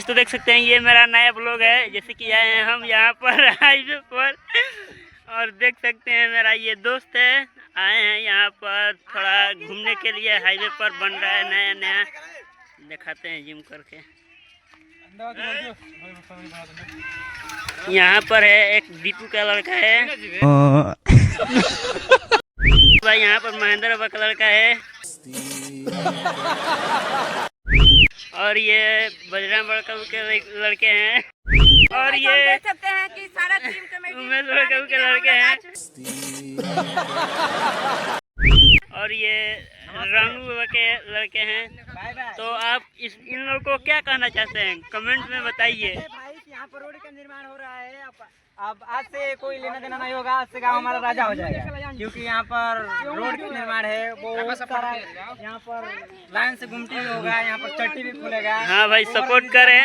तो देख सकते हैं ये मेरा नया ब्लॉग है। जैसे कि आए हैं हम यहाँ पर हाईवे पर और देख सकते हैं मेरा ये दोस्त है, आए हैं यहाँ पर थोड़ा घूमने के लिए। हाईवे पर बन रहा है नया नया, दिखाते हैं जिम करके। यहाँ पर है एक दीपू का लड़का है भाई, यहाँ पर महेंद्र बाबा का लड़का है और ये बजरंग बड़का के लड़के हैं और ये देख सकते हैं कि सारा टीम कमेटी उमेश बड़का के लड़के हैं और ये रंगू बाबा के लड़के हैं। तो आप इन लोगों को क्या कहना चाहते हैं कमेंट में बताइए। भाई यहाँ पर रोड का निर्माण हो रहा है, अब आज से कोई लेना देना नहीं होगा, आज से गाँव हमारा राजा हो जाएगा, क्योंकि यहाँ पर रोड का निर्माण है। वो सारा यहाँ पर लाइन से गुमटी भी होगा, यहाँ पर चट्टी भी खुलेगा। हाँ भाई, सपोर्ट करें।